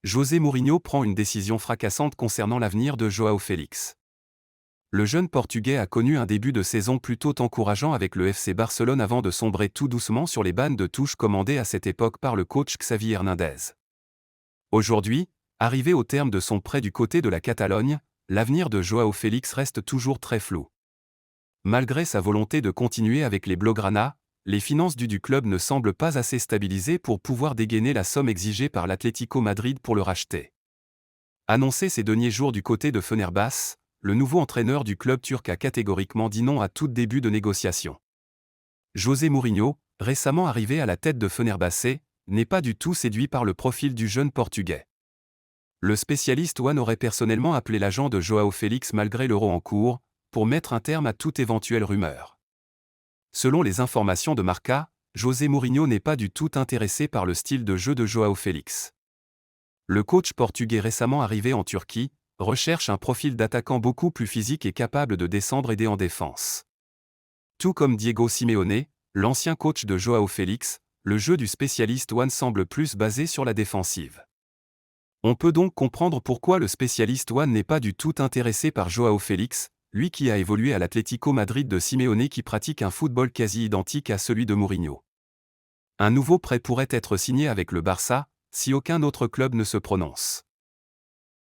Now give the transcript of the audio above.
José Mourinho prend une décision fracassante concernant l'avenir de João Félix. Le jeune Portugais a connu un début de saison plutôt encourageant avec le FC Barcelone avant de sombrer tout doucement sur les bancs de touche commandés à cette époque par le coach Xavi Hernandez. Aujourd'hui, arrivé au terme de son prêt du côté de la Catalogne, l'avenir de João Félix reste toujours très flou. Malgré sa volonté de continuer avec les Blaugrana, les finances du club ne semblent pas assez stabilisées pour pouvoir dégainer la somme exigée par l'Atlético Madrid pour le racheter. Annoncé ces derniers jours du côté de Fenerbahçe, le nouveau entraîneur du club turc a catégoriquement dit non à tout début de négociation. José Mourinho, récemment arrivé à la tête de Fenerbahçe, n'est pas du tout séduit par le profil du jeune Portugais. Le spécialiste One aurait personnellement appelé l'agent de João Félix malgré l'Euro en cours, pour mettre un terme à toute éventuelle rumeur. Selon les informations de Marca, José Mourinho n'est pas du tout intéressé par le style de jeu de João Félix. Le coach portugais récemment arrivé en Turquie recherche un profil d'attaquant beaucoup plus physique et capable de descendre aider en défense. Tout comme Diego Simeone, l'ancien coach de João Félix, le jeu du spécialiste One semble plus basé sur la défensive. On peut donc comprendre pourquoi le spécialiste One n'est pas du tout intéressé par João Félix, lui qui a évolué à l'Atlético Madrid de Simeone qui pratique un football quasi identique à celui de Mourinho. Un nouveau prêt pourrait être signé avec le Barça, si aucun autre club ne se prononce.